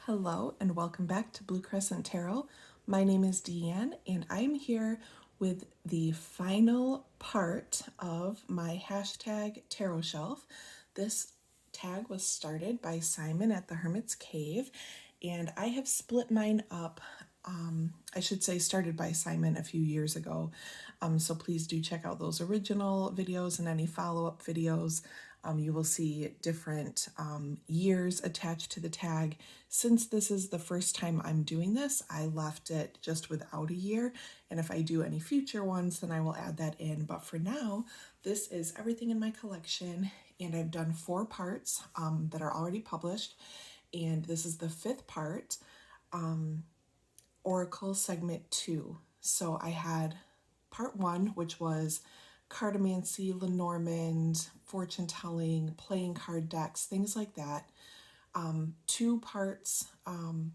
Hello and welcome back to Blue Crescent Tarot. My name is Deanne and I'm here with the final part of my hashtag tarot shelf. This tag was started by Simon at the Hermit's Cave and I have split mine up. I should say started by Simon a few years ago. So please do check out those original videos and any follow-up videos. You will see different years attached to the tag. Since this is the first time I'm doing this, I left it just without a year. And if I do any future ones, then I will add that in. But for now, this is everything in my collection. And I've done 4 parts that are already published. And this is the 5th part, Oracle segment 2. So I had part 1, which was cartomancy, Lenormand, fortune telling, playing card decks, things like that. 2 parts,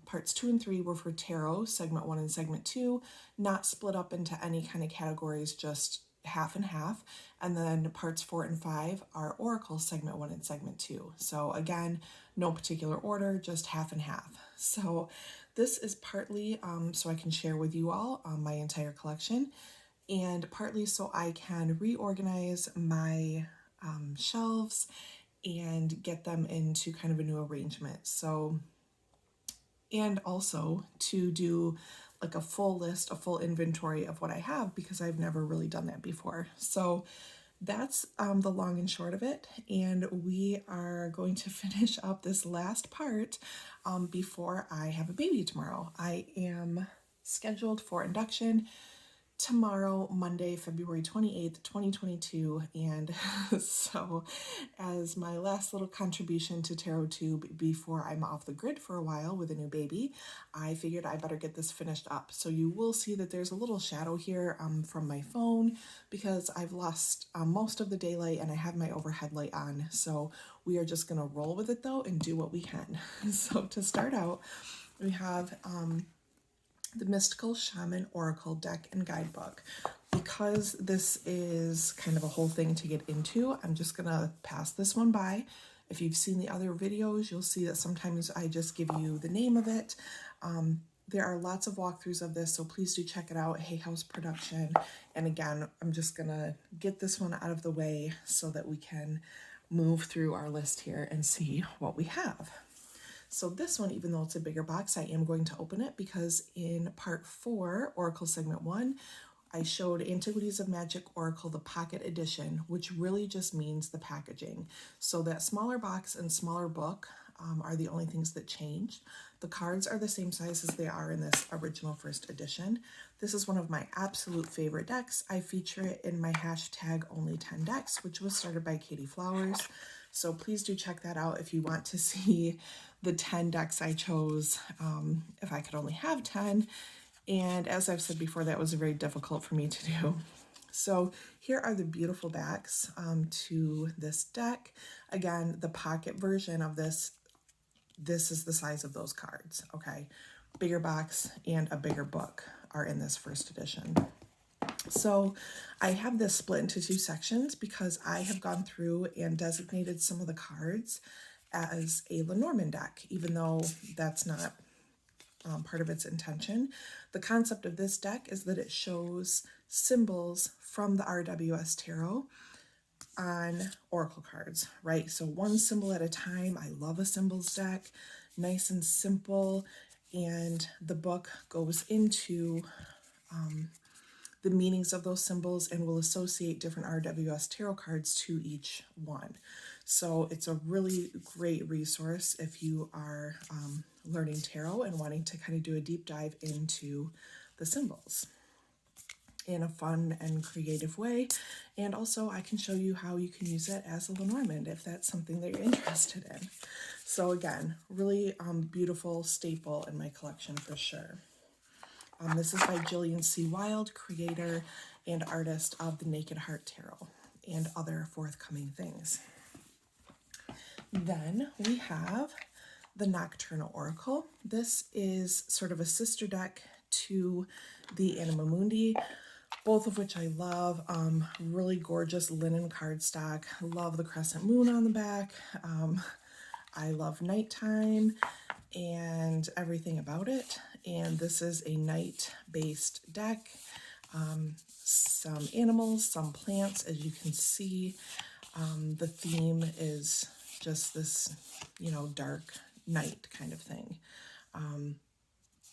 parts 2 and 3 were for tarot, segment 1 and segment 2, not split up into any kind of categories, just half and half. And then parts 4 and 5 are Oracle segment 1 and segment 2. So again, no particular order, just half and half. So this is partly so I can share with you all my entire collection, and partly so I can reorganize my shelves and get them into kind of a new arrangement. So, and also to do like a full list, a full inventory of what I have, because I've never really done that before. So that's the long and short of it. And we are going to finish up this last part before I have a baby tomorrow. I am scheduled for induction tomorrow, Monday, February 28th, 2022. And so as my last little contribution to TarotTube before I'm off the grid for a while with a new baby, I figured I better get this finished up. So you will see that there's a little shadow here from my phone because I've lost most of the daylight and I have my overhead light on. So we are just gonna roll with it though and do what we can. So to start out, we have the Mystical Shaman Oracle deck and guidebook. Because this is kind of a whole thing to get into, I'm just gonna pass this one by. If you've seen the other videos, you'll see that sometimes I just give you the name of it. There are lots of walkthroughs of this, so please do check it out, Hay House Production. And again, I'm just gonna get this one out of the way so that we can move through our list here and see what we have. So this one, even though it's a bigger box, I am going to open it because in part 4, Oracle segment 1, I showed Antiquities of Magic Oracle, the pocket edition, which really just means the packaging. So that smaller box and smaller book are the only things that changed. The cards are the same size as they are in this original first edition. This is one of my absolute favorite decks. I feature it in my hashtag only 10 decks, which was started by Katie Flowers. So please do check that out if you want to see the 10 decks I chose, if I could only have 10. And as I've said before, that was very difficult for me to do. So here are the beautiful backs to this deck. Again, the pocket version of this is the size of those cards, okay? Bigger box and a bigger book are in this first edition. So I have this split into 2 sections because I have gone through and designated some of the cards as a Lenormand deck, even though that's not part of its intention. The concept of this deck is that it shows symbols from the RWS Tarot on oracle cards, right? So one symbol at a time. I love a symbols deck, nice and simple, and the book goes into the meanings of those symbols and will associate different RWS tarot cards to each one. So it's a really great resource if you are learning tarot and wanting to kind of do a deep dive into the symbols in a fun and creative way. And also I can show you how you can use it as a Lenormand if that's something that you're interested in. So again, really beautiful staple in my collection for sure. This is by Jillian C. Wild, creator and artist of the Naked Heart Tarot and other forthcoming things. Then we have the Nocturnal Oracle. This is sort of a sister deck to the Anima Mundi, both of which I love. Really gorgeous linen cardstock. Love the crescent moon on the back. I love nighttime. and everything about it. And this is a night-based deck. Some animals, some plants, as you can see. The theme is just this, dark night kind of thing.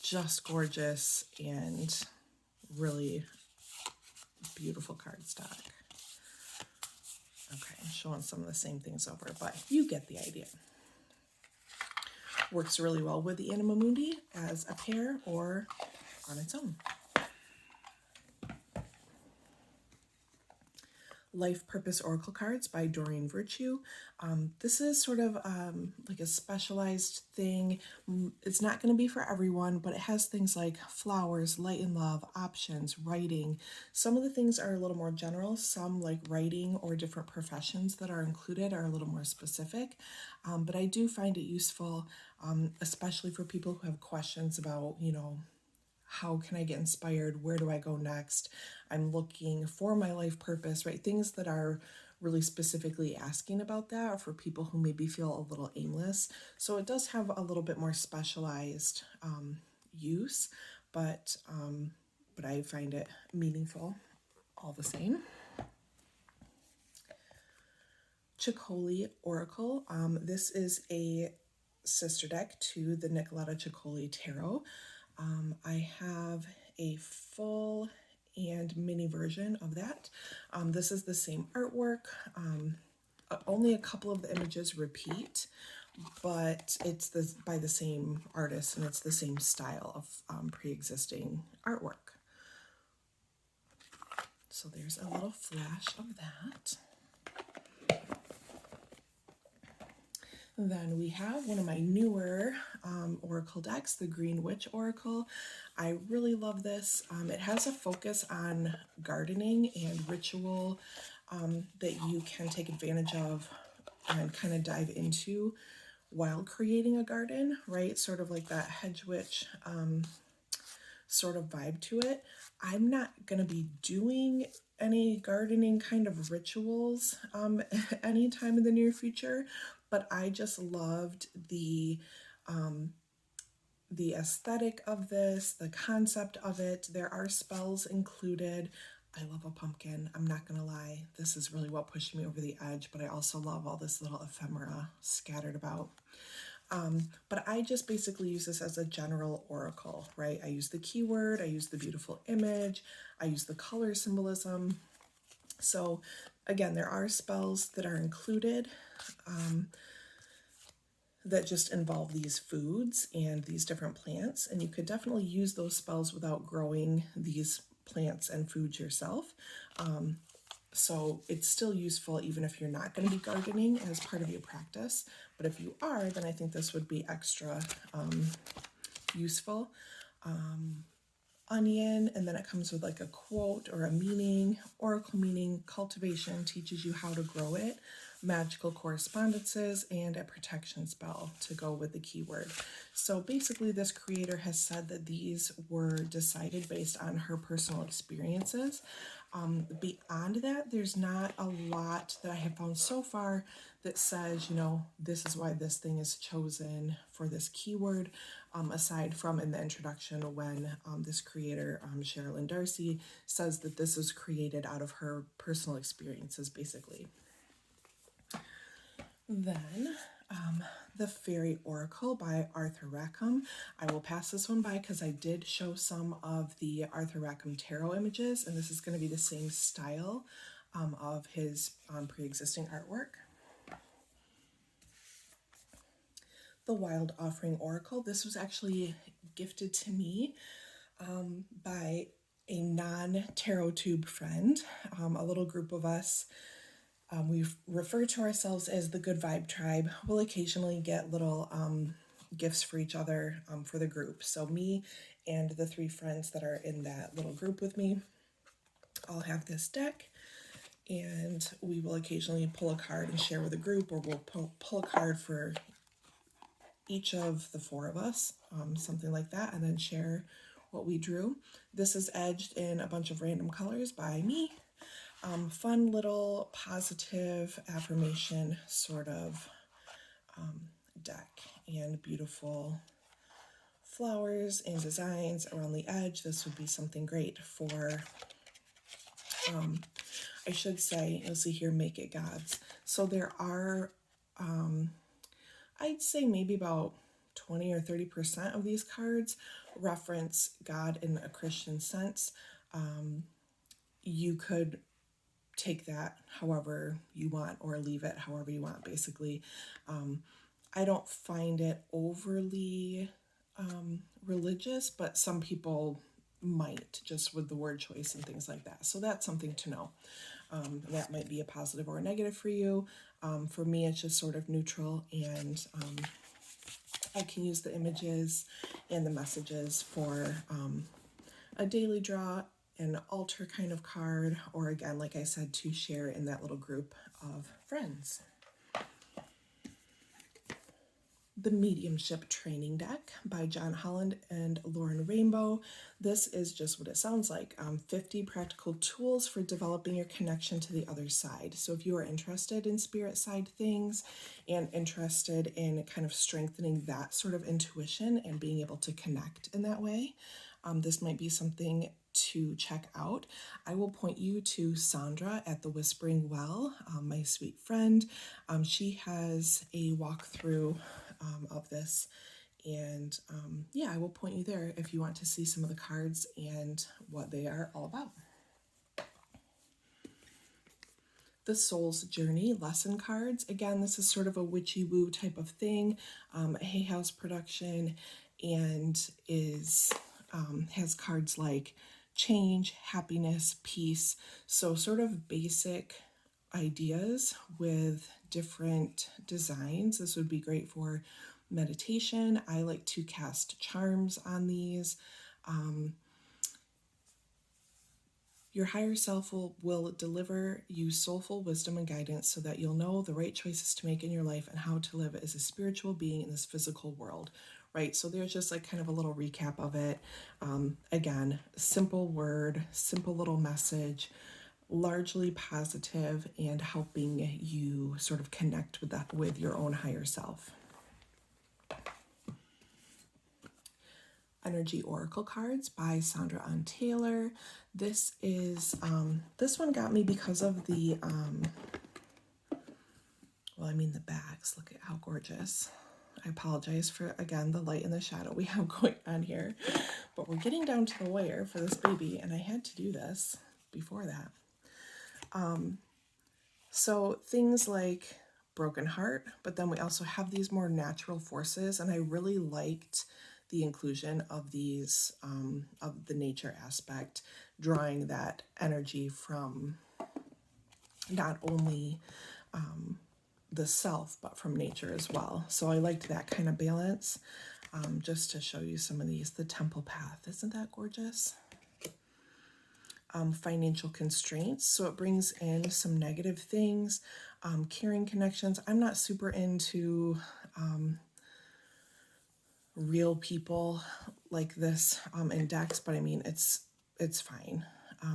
Just gorgeous and really beautiful cardstock. Okay, I'm showing some of the same things over, but you get the idea. Works really well with the Anima Mundi as a pair or on its own. Life Purpose Oracle Cards by Doreen Virtue. This is sort of like a specialized thing. It's not going to be for everyone, but it has things like flowers, light and love, options, writing. Some of the things are a little more general. Some, like writing or different professions that are included, are a little more specific. But I do find it useful, especially for people who have questions about, how can I get inspired? Where do I go next? I'm looking for my life purpose, right? Things that are really specifically asking about that, or for people who maybe feel a little aimless. So it does have a little bit more specialized use, but I find it meaningful all the same. Chicoli Oracle. This is a sister deck to the Nicoletta Chicoli Tarot. I have a full and mini version of that. This is the same artwork. Only a couple of the images repeat, but it's by the same artist, and it's the same style of pre-existing artwork. So there's a little flash of that. Then we have one of my newer oracle decks, the Green Witch Oracle. I really love this. It has a focus on gardening and ritual that you can take advantage of and kind of dive into while creating a garden, right? Sort of like that Hedge Witch sort of vibe to it. I'm not going to be doing any gardening kind of rituals anytime in the near future, but I just loved the aesthetic of this, the concept of it. There are spells included. I love a pumpkin. I'm not gonna lie. This is really what pushed me over the edge, but I also love all this little ephemera scattered about. But I just basically use this as a general oracle, right? I use the keyword, I use the beautiful image, I use the color symbolism. So again, there are spells that are included that just involve these foods and these different plants, and you could definitely use those spells without growing these plants and foods yourself. So it's still useful even if you're not going to be gardening as part of your practice. But if you are, then I think this would be extra useful. Onion, and then it comes with like a quote or a meaning. Oracle meaning: cultivation teaches you how to grow it. Magical correspondences, and a protection spell to go with the keyword. So basically this creator has said that these were decided based on her personal experiences. Beyond that, there's not a lot that I have found so far that says, this is why this thing is chosen for this keyword, aside from in the introduction when this creator, Sherilyn Darcy, says that this is created out of her personal experiences, basically. Then the Fairy Oracle by Arthur Rackham. I will pass this one by because I did show some of the Arthur Rackham tarot images, and this is going to be the same style of his pre-existing artwork. The Wild Offering Oracle. This was actually gifted to me by a non-tarot tube friend, a little group of us. We refer to ourselves as the Good Vibe Tribe. We'll occasionally get little gifts for each other for the group. So me and the 3 friends that are in that little group with me all have this deck, and we will occasionally pull a card and share with the group, or we'll pull a card for each of the 4 of us, something like that, and then share what we drew. This is edged in a bunch of random colors by me. Fun little positive affirmation sort of deck, and beautiful flowers and designs around the edge, this would be something great for, I should say, you'll see here, make it gods. So there are, I'd say maybe about 20 or 30% of these cards reference God in a Christian sense. You could take that however you want or leave it however you want, basically. I don't find it overly religious, but some people might, just with the word choice and things like that. So that's something to know. That might be a positive or a negative for you. For me, it's just sort of neutral, and I can use the images and the messages for a daily draw, an altar kind of card, or again, like I said, to share in that little group of friends. The Mediumship Training Deck by John Holland and Lauren Rainbow. This is just what it sounds like. 50 practical tools for developing your connection to the other side. So if you are interested in spirit side things and interested in kind of strengthening that sort of intuition and being able to connect in that way, this might be something to check out. I will point you to Sandra at the Whispering Well, my sweet friend. She has a walkthrough of this, and yeah, I will point you there if you want to see some of the cards and what they are all about. The Soul's Journey lesson cards. Again, this is sort of a witchy woo type of thing, a Hay House production, and is has cards like change, happiness, peace. So sort of basic ideas with different designs. This would be great for meditation. I like to cast charms on these. Your higher self will deliver you soulful wisdom and guidance so that you'll know the right choices to make in your life and how to live as a spiritual being in this physical world, right? So there's just like kind of a little recap of it. Again, simple word, simple little message, largely positive and helping you sort of connect with that, with your own higher self. Energy Oracle cards by Sandra Ann Taylor. This is, this one got me because of the, the bags. Look at how gorgeous. I apologize for, again, the light and the shadow we have going on here, but we're getting down to the wire for this baby, and I had to do this before that. So things like broken heart, but then we also have these more natural forces, and I really liked the inclusion of these, of the nature aspect, drawing that energy from not only the self, but from nature as well. So I liked that kind of balance. Just to show you some of these, the Temple Path, isn't that gorgeous? Financial constraints, so it brings in some negative things. Caring connections, I'm not super into real people like this in decks, but I mean, it's fine.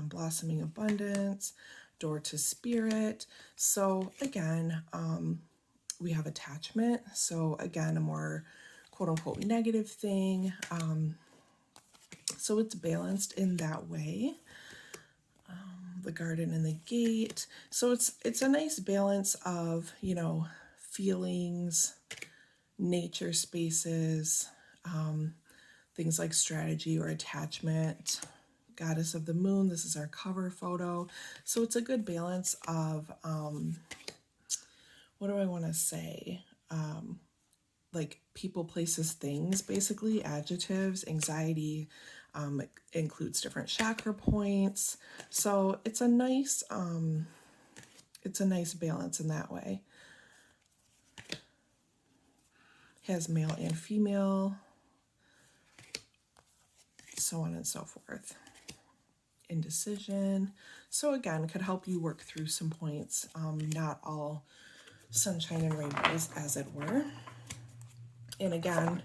Blossoming abundance, door to spirit. So again, we have attachment. So again, a more quote unquote negative thing. So it's balanced in that way. The garden and the gate. So it's a nice balance of, you know, feelings, nature spaces, things like strategy or attachment. Goddess of the Moon, this is our cover photo. So it's a good balance of, what do I want to say? Like people, places, things, basically, adjectives, anxiety. It includes different chakra points. So it's a nice balance in that way. Has male and female, so on and so forth. Indecision. So again, could help you work through some points, not all sunshine and rainbows, as it were. And again,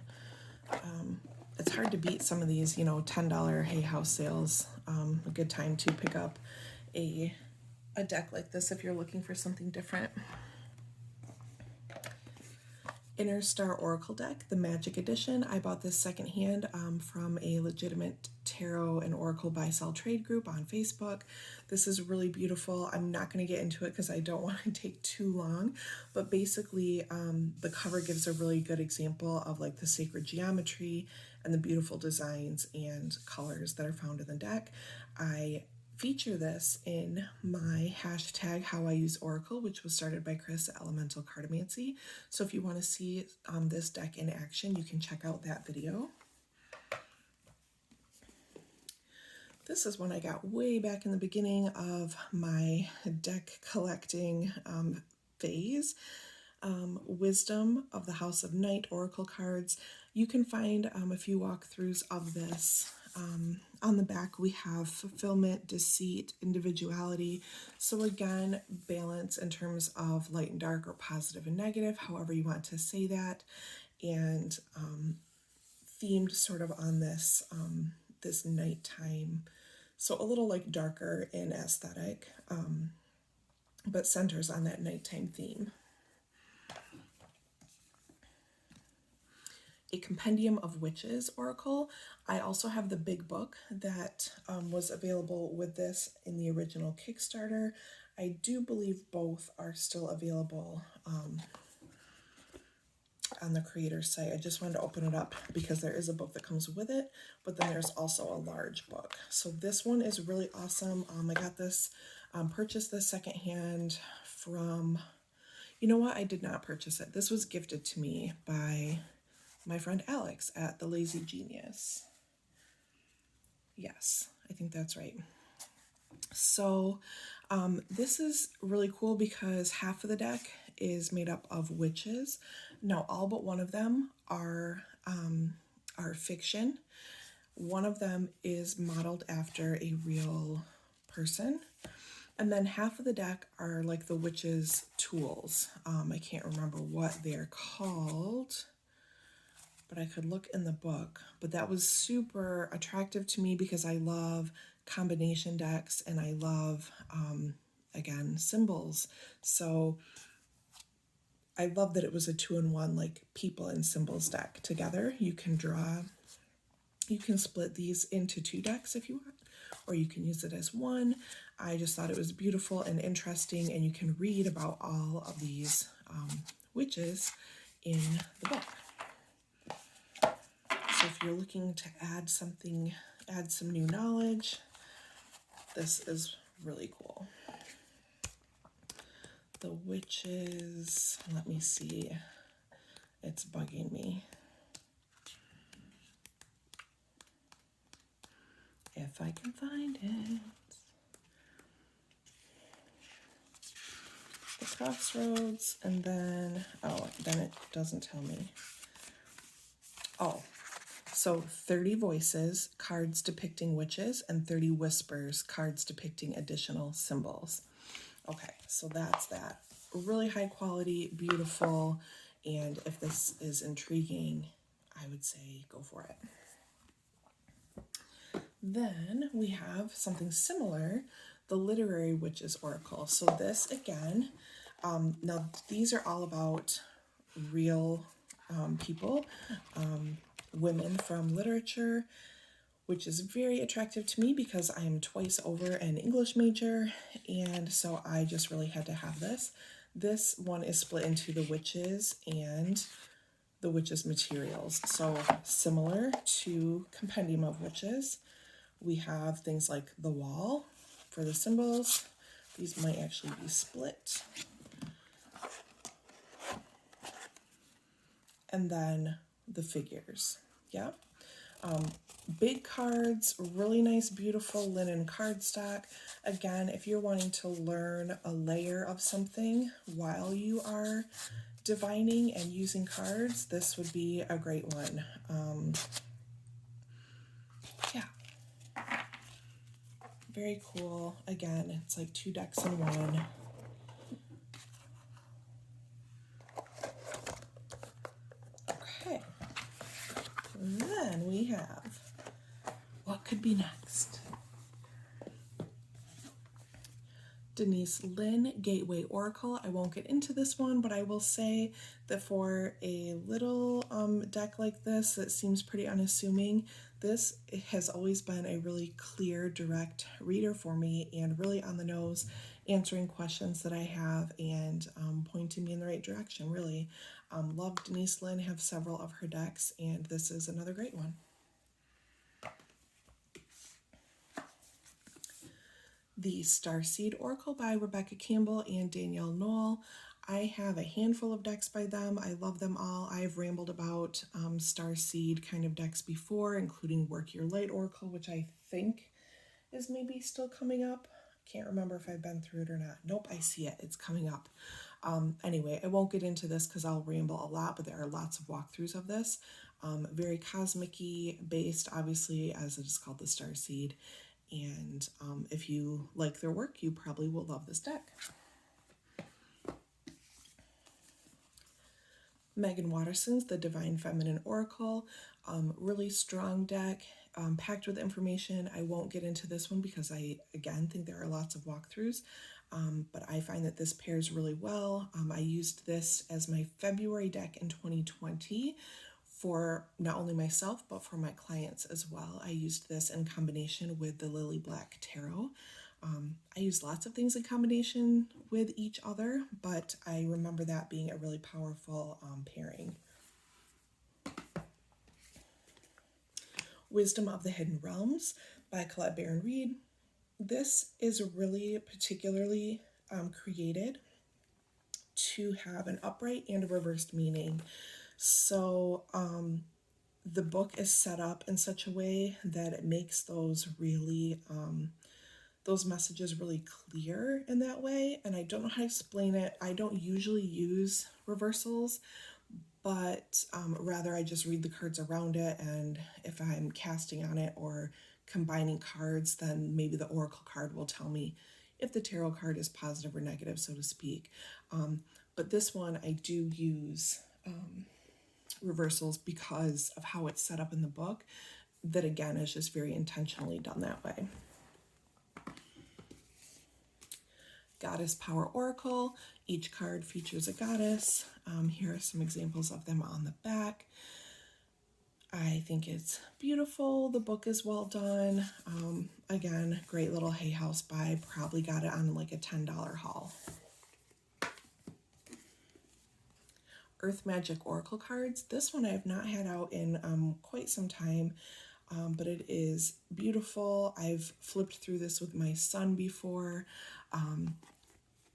it's hard to beat some of these, you know, $10 Hay House sales. A good time to pick up a deck like this if you're looking for something different. Inner Star Oracle deck, the Magic Edition. I bought this secondhand from a legitimate tarot and oracle buy-sell trade group on Facebook. This is really beautiful. I'm not going to get into it because I don't want to take too long, but basically the cover gives a really good example of like the sacred geometry and the beautiful designs and colors that are found in the deck. I feature this in my hashtag How I Use Oracle, which was started by Chris at Elemental Cartomancy. So if you want to see this deck in action, you can check out that video. This is one I got way back in the beginning of my deck collecting phase. Wisdom of the House of Night Oracle cards. You can find a few walkthroughs of this. On the back we have fulfillment, deceit, individuality. So again, balance in terms of light and dark or positive and negative, however you want to say that, and themed sort of on this this nighttime. So a little like darker in aesthetic, but centers on that nighttime theme. A Compendium of Witches Oracle. I also have the big book that was available with this in the original Kickstarter. I do believe both are still available on the creator's site. I just wanted to open it up because there is a book that comes with it, but then there's also a large book. So this one is really awesome. I got this, purchased this secondhand from, you know what, I did not purchase it. This was gifted to me by my friend Alex at The Lazy Genius. Yes, I think that's right. So this is really cool because half of the deck is made up of witches. Now, all but one of them are fiction. One of them is modeled after a real person. And then half of the deck are like the witches' tools. I can't remember what they're called, but I could look in the book. But that was super attractive to me because I love combination decks and I love, again, symbols. So I love that it was a 2-in-1, like people and symbols deck together. You can split these into 2 decks if you want, or you can use it as one. I just thought it was beautiful and interesting, and you can read about all of these witches in the book. So if you're looking to add some new knowledge, this is really cool. The witches, let me see, it's bugging me. If I can find it. The crossroads, and then, oh, then it doesn't tell me. Oh. So 30 voices, cards depicting witches, and 30 whispers, cards depicting additional symbols. Okay, so that's that. Really high quality, beautiful, and if this is intriguing, I would say go for it. Then we have something similar, the Literary Witches Oracle. So this again, now these are all about real people, women from literature, which is very attractive to me because I am twice over an English major, and so I just really had to have this. This one is split into the witches and the witches' materials. So similar to Compendium of Witches, we have things like the wall for the symbols. These might actually be split. And then the figures, yeah. Big cards, really nice, beautiful linen cardstock. Again, if you're wanting to learn a layer of something while you are divining and using cards, this would be a great one. Yeah. Very cool. Again, it's like 2 decks in one. Okay. And then we have what could be next. Denise Lynn, Gateway Oracle. I won't get into this one, but I will say that for a little deck like this that seems pretty unassuming, this has always been a really clear, direct reader for me and really on the nose, answering questions that I have and pointing me in the right direction, really. Love Denise Lynn, have several of her decks, and this is another great one. The Starseed Oracle by Rebecca Campbell and Danielle Knoll. I have a handful of decks by them. I love them all. I've rambled about Starseed kind of decks before, including Work Your Light Oracle, which I think is maybe still coming up. Can't remember if I've been through it or not. Nope, I see it. It's coming up. Anyway, I won't get into this because I'll ramble a lot, but there are lots of walkthroughs of this. Very cosmic-y based, obviously, as it is called the Starseed. And if you like their work, you probably will love this deck. Megan Watterson's The Divine Feminine Oracle. Really strong deck, packed with information. I won't get into this one because I, again, think there are lots of walkthroughs. But I find that this pairs really well. I used this as my February deck in 2020 for not only myself, but for my clients as well. I used this in combination with the Lily Black Tarot. I use lots of things in combination with each other, but I remember that being a really powerful pairing. Wisdom of the Hidden Realms by Colette Baron-Reid. This is really particularly created to have an upright and a reversed meaning. So the book is set up in such a way that it makes those really, those messages really clear in that way. And I don't know how to explain it. I don't usually use reversals, but rather I just read the cards around it. And if I'm casting on it or combining cards, then maybe the oracle card will tell me if the tarot card is positive or negative, so to speak. But this one I do use reversals because of how it's set up in the book, that again is just very intentionally done that way. Goddess Power Oracle. Each card features a goddess. Here are some examples of them on the back. I think it's beautiful. The book is well done. Again, great little Hay House buy. Probably got it on like a $10 haul. Earth Magic Oracle cards. This one I have not had out in quite some time, but it is beautiful. I've flipped through this with my son before.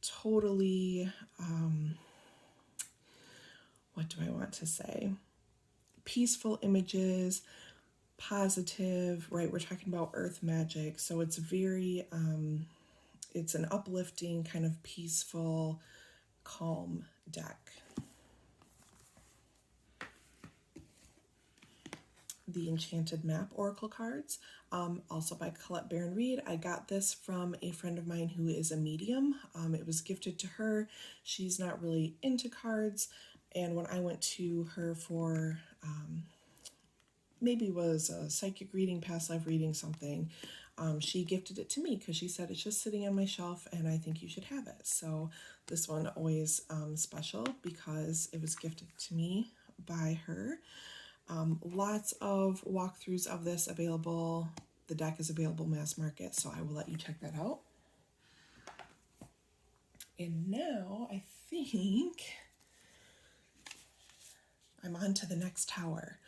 Totally, what do I want to say? Peaceful images, positive, right? We're talking about earth magic. So it's very, it's an uplifting, kind of peaceful, calm deck. The Enchanted Map Oracle cards, also by Colette Baron-Reid. I got this from a friend of mine who is a medium. It was gifted to her. She's not really into cards, and when I went to her for maybe it was a psychic reading, past life reading, something, she gifted it to me because she said it's just sitting on my shelf and I think you should have it. So this one always special because it was gifted to me by her. Lots of walkthroughs of this available. The deck is available mass market, so I will let you check that out. And now I think I'm on to the next tower.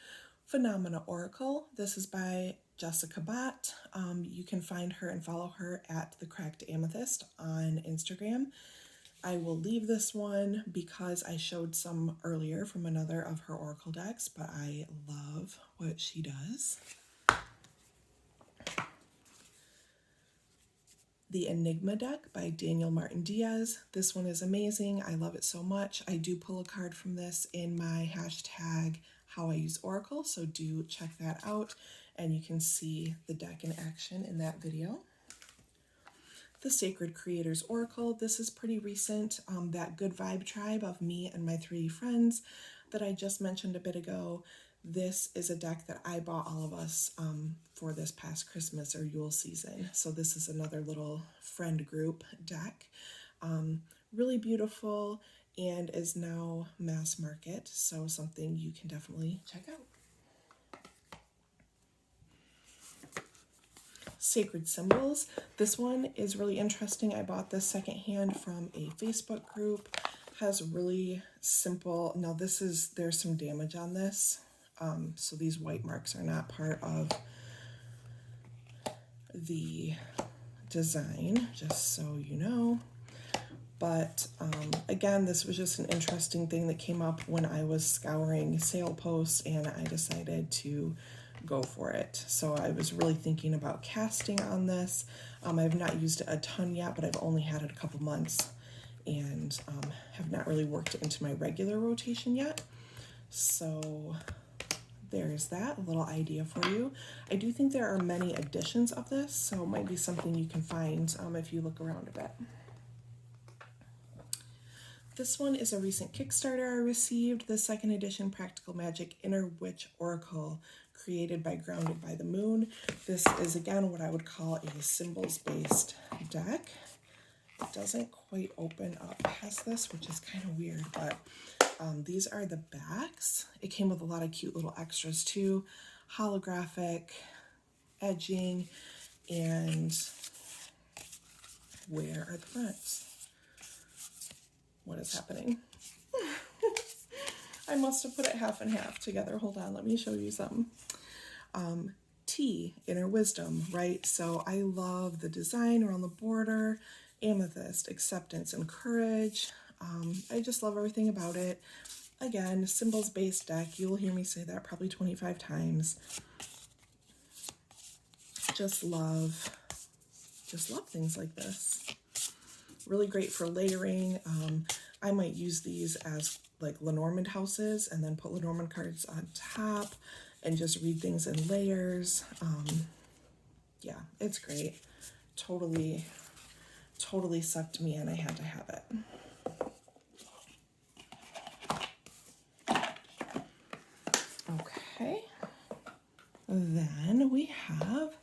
Phenomena Oracle. This is by Jessica Bott. You can find her and follow her at The Cracked Amethyst on Instagram. I will leave this one because I showed some earlier from another of her oracle decks, but I love what she does. The Enigma deck by Daniel Martin Diaz. This one is amazing. I love it so much. I do pull a card from this in my hashtag How I Use Oracle, so do check that out, and you can see the deck in action in that video. The Sacred Creators Oracle. This is pretty recent. That Good Vibe tribe of me and my 3 friends that I just mentioned a bit ago. This is a deck that I bought all of us for this past Christmas or Yule season. So this is another little friend group deck. Really beautiful and is now mass market. So something you can definitely check out. Sacred Symbols. This one is really interesting. I bought this secondhand from a Facebook group. Has really simple, now there's some damage on this. So these white marks are not part of the design, just so you know. But again, this was just an interesting thing that came up when I was scouring sale posts and I decided to go for it. So I was really thinking about casting on this. I've not used it a ton yet, but I've only had it a couple months and have not really worked it into my regular rotation yet. So there's that, a little idea for you. I do think there are many editions of this, so it might be something you can find if you look around a bit. This one is a recent Kickstarter I received, the 2nd edition Practical Magic Inner Witch Oracle, created by Grounded by the Moon. This is, again, what I would call a symbols-based deck. It doesn't quite open up past this, which is kind of weird, but these are the backs. It came with a lot of cute little extras too, holographic edging, and where are the fronts? What is happening? I must have put it half and half together. Hold on, let me show you something. T, Inner Wisdom, right? So I love the design around the border, amethyst, acceptance, and courage. I just love everything about it. Again, symbols-based deck. You will hear me say that probably 25 times. Just love things like this. Really great for layering. I might use these as like Lenormand houses and then put Lenormand cards on top and just read things in layers. Yeah, it's great. Totally sucked me in. I had to have it. Okay. Then we have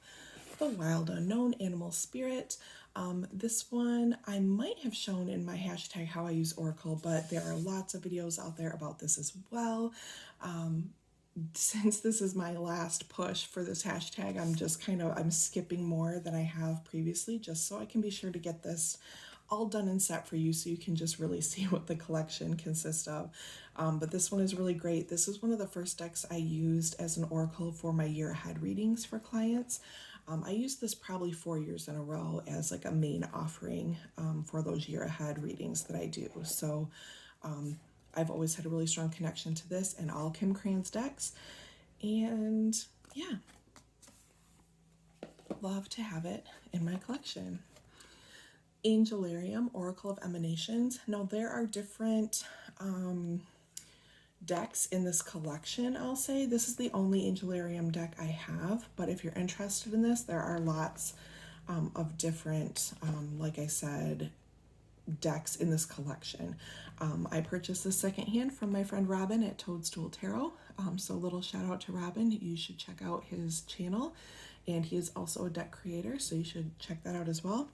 the Wild Unknown Animal Spirit. This one I might have shown in my hashtag how I use Oracle, but there are lots of videos out there about this as well. Since this is my last push for this hashtag, I'm skipping more than I have previously, just so I can be sure to get this all done and set for you so you can just really see what the collection consists of. But this one is really great. This is one of the first decks I used as an oracle for my year ahead readings for clients. I used this probably 4 years in a row as like a main offering for those year ahead readings that I do. So I've always had a really strong connection to this and all Kim Crane's decks. And yeah, love to have it in my collection. Angelarium, Oracle of Emanations. Now there are different decks in this collection, I'll say. This is the only Angelarium deck I have, but if you're interested in this, there are lots of different, like I said, decks in this collection. I purchased this secondhand from my friend Robin at Toadstool Tarot, so a little shout out to Robin. You should check out his channel, and he is also a deck creator, so you should check that out as well.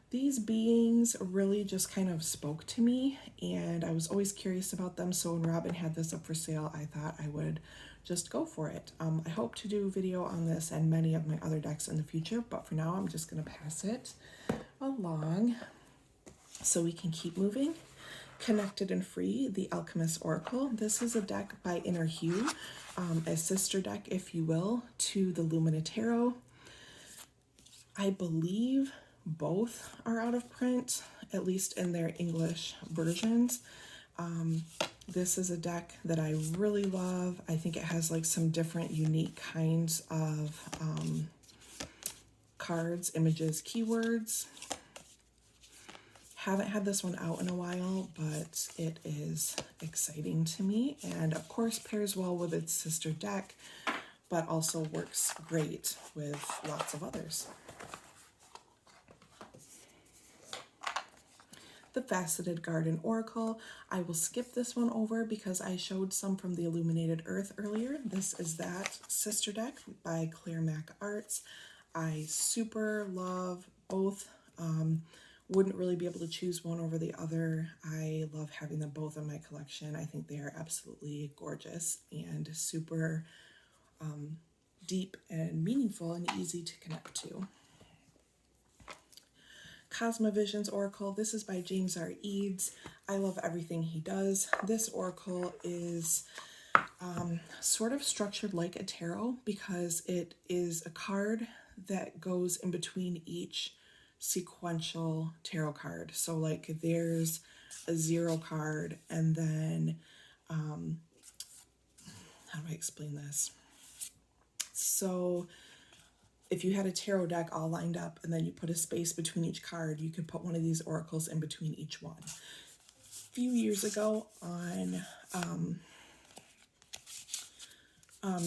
These beings really just kind of spoke to me, and I was always curious about them, so when Robin had this up for sale, I thought I would just go for it. I hope to do a video on this and many of my other decks in the future, but for now I'm just going to pass it along so we can keep moving. Connected and Free, the Alchemist Oracle. This is a deck by Inner Hue, a sister deck, if you will, to the Lumina Tarot. I believe both are out of print, at least in their English versions. This is a deck that I really love. I think it has like some different unique kinds of cards, images, keywords. Haven't had this one out in a while, but it is exciting to me, and of course pairs well with its sister deck, but also works great with lots of others. the Faceted Garden Oracle. I will skip this one over because I showed some from the Illuminated Earth earlier. This is that sister deck by Claire Mac Arts. I super love both. Wouldn't really be able to choose one over the other. I love having them both in my collection. I think they are absolutely gorgeous and super deep and meaningful and easy to connect to. Cosmovisions Oracle. This is by James R. Eads. I love everything he does. This oracle is sort of structured like a tarot because it is a card that goes in between each sequential tarot card. So like there's a 0 card, and then how do I explain this? So if you had a tarot deck all lined up and then you put a space between each card, you could put one of these oracles in between each one. A few years ago on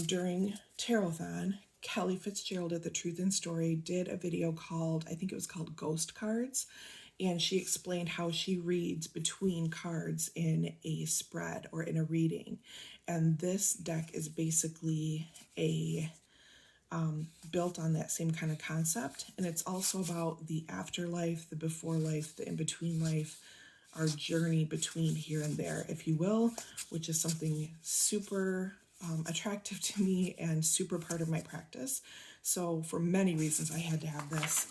during Tarothon, Kelly Fitzgerald at The Truth and Story did a video called, I think it was called Ghost Cards, and she explained how she reads between cards in a spread or in a reading. And this deck is basically a built on that same kind of concept, and it's also about the afterlife, the before life, the in-between life, our journey between here and there, if you will, which is something super attractive to me and super part of my practice. So for many reasons I had to have this.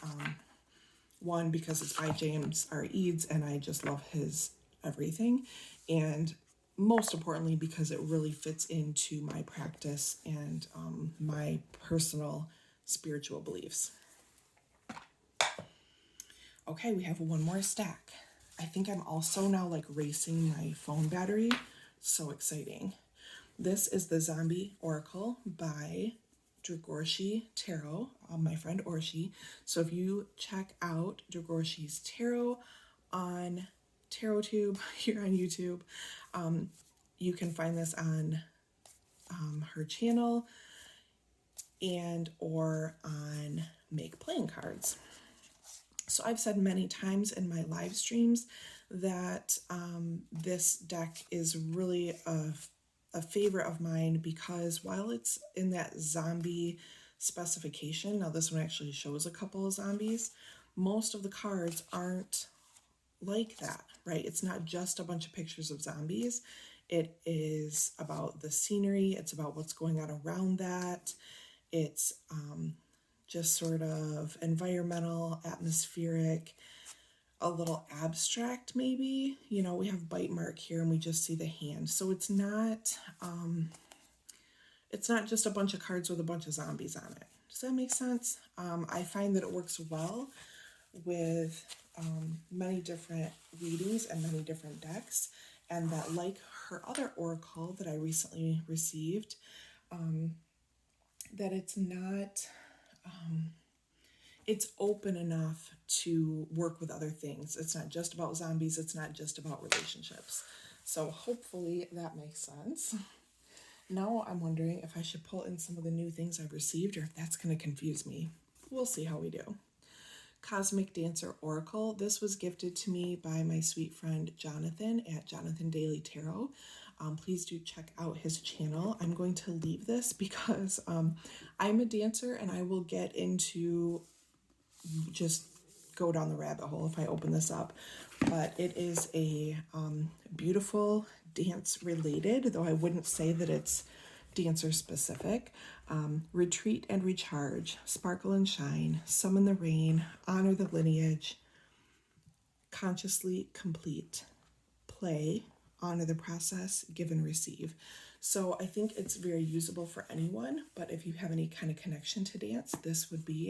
One, because it's by James R. Eads and I just love his everything, and most importantly because it really fits into my practice and my personal spiritual beliefs. Okay, we have one more stack. I think I'm also now like racing my phone battery. So exciting. This is the Zombie Oracle by Dragorshi Tarot, my friend Orshi. So if you check out Dragorshi's Tarot on TarotTube here on YouTube, you can find this on her channel and or on Make Playing Cards. So I've said many times in my live streams that this deck is really a favorite of mine because while it's in that zombie specification, now this one actually shows a couple of zombies, most of the cards aren't like that, right? It's not just a bunch of pictures of zombies. It is about the scenery. It's about what's going on around that. It's just sort of environmental, atmospheric, a little abstract maybe. You know, we have bite mark here and we just see the hand. So it's not just a bunch of cards with a bunch of zombies on it. Does that make sense? I find that it works well with many different readings and many different decks, and that like her other oracle that I recently received, that it's not, it's open enough to work with other things. It's not just about zombies. It's not just about relationships. So hopefully that makes sense. Now I'm wondering if I should pull in some of the new things I've received or if that's going to confuse me. We'll see how we do. Cosmic Dancer Oracle. This was gifted to me by my sweet friend Jonathan at Jonathan Daily Tarot. Please do check out his channel. I'm going to leave this because I'm a dancer and I will get into just go down the rabbit hole if I open this up. But it is a beautiful dance related, though I wouldn't say that it's dancer specific. Retreat and recharge, sparkle and shine, summon the rain, honor the lineage, consciously complete, play, honor the process, give and receive. So I think it's very usable for anyone, but if you have any kind of connection to dance, this would be